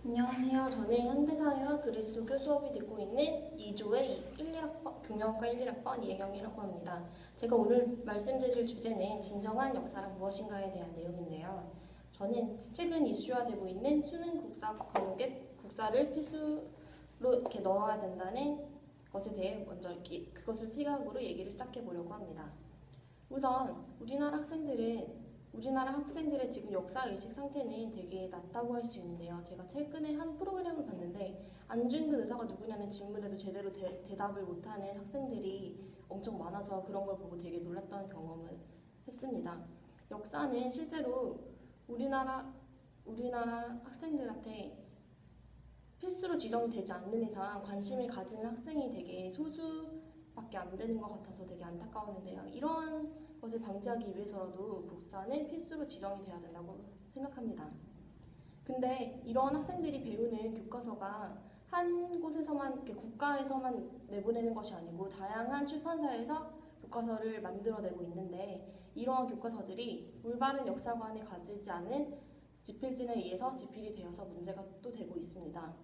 안녕하세요. 저는 현대사회와 그리스도교 수업이 듣고 있는 2조의 1학번, 경영학과 1, 1학번 이혜경이라고 합니다. 제가 오늘 말씀드릴 주제는 진정한 역사란 무엇인가에 대한 내용인데요. 저는 최근 이슈화되고 있는 수능 국사 과목에 국사를 필수로 이렇게 넣어야 된다는 것에 대해 먼저 그것을 시각으로 얘기를 시작해 보려고 합니다. 우선 우리나라 학생들의 지금 역사의식 상태는 되게 낮다고 할 수 있는데요. 제가 최근에 한 프로그램을 봤는데 안중근 의사가 누구냐는 질문에도 제대로 대답을 못하는 학생들이 엄청 많아서 그런 걸 보고 되게 놀랐던 경험을 했습니다. 역사는 실제로 우리나라 학생들한테 필수로 지정이 되지 않는 이상 관심을 가지는 학생이 되게 소수밖에 안 되는 것 같아서 되게 안타까웠는데요. 이러한 것을 방지하기 위해서라도 국사는 필수로 지정이 돼야 된다고 생각합니다. 근데 이러한 학생들이 배우는 교과서가 한 곳에서만, 이렇게 국가에서만 내보내는 것이 아니고 다양한 출판사에서 교과서를 만들어내고 있는데 이러한 교과서들이 올바른 역사관을 가지지 않은 집필진에 의해서 집필이 되어서 문제가 또 되고 있습니다.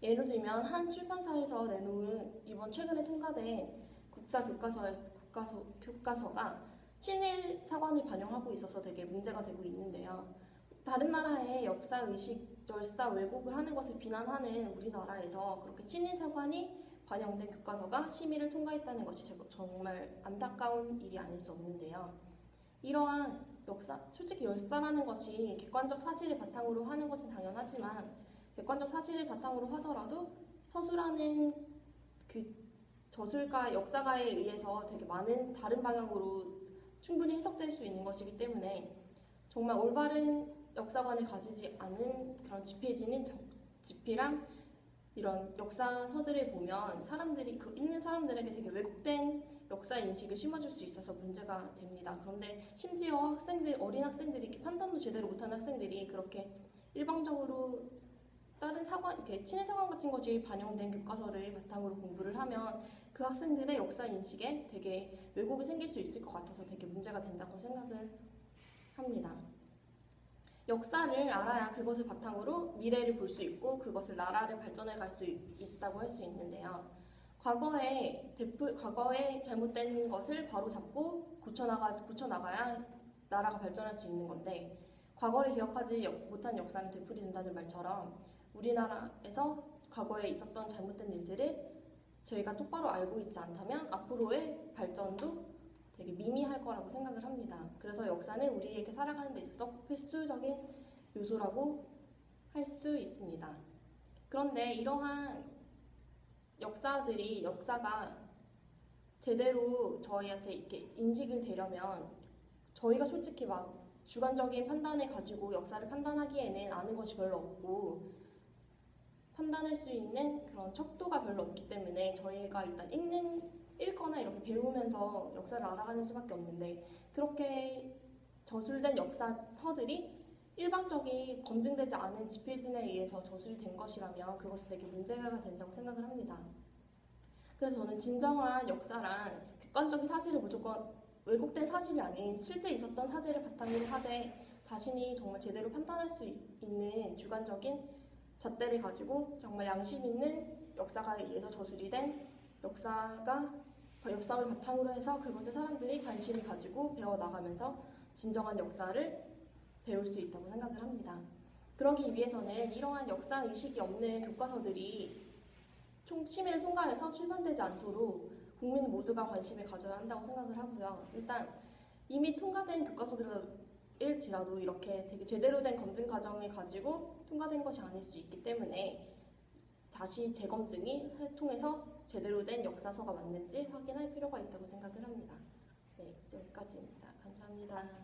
예를 들면 한 출판사에서 내놓은 이번 최근에 통과된 국사 교과서가 친일 사관을 반영하고 있어서 되게 문제가 되고 있는데요. 다른 나라의 역사의식, 열사 왜곡을 하는 것을 비난하는 우리나라에서 그렇게 친일 사관이 반영된 교과서가 심의를 통과했다는 것이 정말 안타까운 일이 아닐 수 없는데요. 이러한 솔직히 열사라는 것이 객관적 사실을 바탕으로 하는 것은 당연하지만 객관적 사실을 바탕으로 하더라도 서술하는 그 저술가, 역사가에 의해서 되게 많은 다른 방향으로 충분히 해석될 수 있는 것이기 때문에 정말 올바른 역사관을 가지지 않은 그런 집필한 이런 역사서들을 보면 읽는 사람들에게 되게 왜곡된 역사 인식을 심어줄 수 있어서 문제가 됩니다. 그런데 심지어 어린 학생들이 이렇게 판단도 제대로 못하는 학생들이 그렇게 일방적으로 다른 이렇게 친일 사관 같은 것이 반영된 교과서를 바탕으로 공부를 하면 그 학생들의 역사 인식에 되게 왜곡이 생길 수 있을 것 같아서 되게 문제가 된다고 생각을 합니다. 역사를 알아야 그것을 바탕으로 미래를 볼 수 있고 그것을 나라를 발전해 갈 수 있다고 할 수 있는데요. 과거에 잘못된 것을 바로잡고 고쳐나가야 나라가 발전할 수 있는 건데 과거를 기억하지 못한 역사는 되풀이된다는 말처럼 우리나라에서 과거에 있었던 잘못된 일들을 저희가 똑바로 알고 있지 않다면 앞으로의 발전도 되게 미미할 거라고 생각을 합니다. 그래서 역사는 우리에게 살아가는 데 있어서 필수적인 요소라고 할 수 있습니다. 그런데 이러한 역사가 제대로 저희한테 이렇게 인식이 되려면 저희가 솔직히 막 주관적인 판단을 가지고 역사를 판단하기에는 아는 것이 별로 없고 판단할 수 있는 그런 척도가 별로 없기 때문에 저희가 일단 읽거나 이렇게 배우면서 역사를 알아가는 수밖에 없는데 그렇게 저술된 역사서들이 일방적인 검증되지 않은 집필진에 의해서 저술이 된 것이라면 그것이 되게 문제가 된다고 생각을 합니다. 그래서 저는 진정한 역사란 객관적인 사실을 무조건 왜곡된 사실이 아닌 실제 있었던 사실을 바탕으로 하되 자신이 정말 제대로 판단할 수 있는 주관적인 잣대를 가지고 정말 양심 있는 역사가에 의해서 저술이 된 역사를 바탕으로 해서 그것을 사람들이 관심을 가지고 배워나가면서 진정한 역사를 배울 수 있다고 생각을 합니다. 그러기 위해서는 이러한 역사의식이 없는 교과서들이 심의를 통과해서 출판되지 않도록 국민 모두가 관심을 가져야 한다고 생각을 하고요. 일단 이미 통과된 교과서들일지라도 이렇게 되게 제대로 된 검증 과정을 가지고 통과된 것이 아닐 수 있기 때문에 다시 재검증이 통해서 제대로 된 역사서가 맞는지 확인할 필요가 있다고 생각을 합니다. 네, 여기까지입니다. 감사합니다.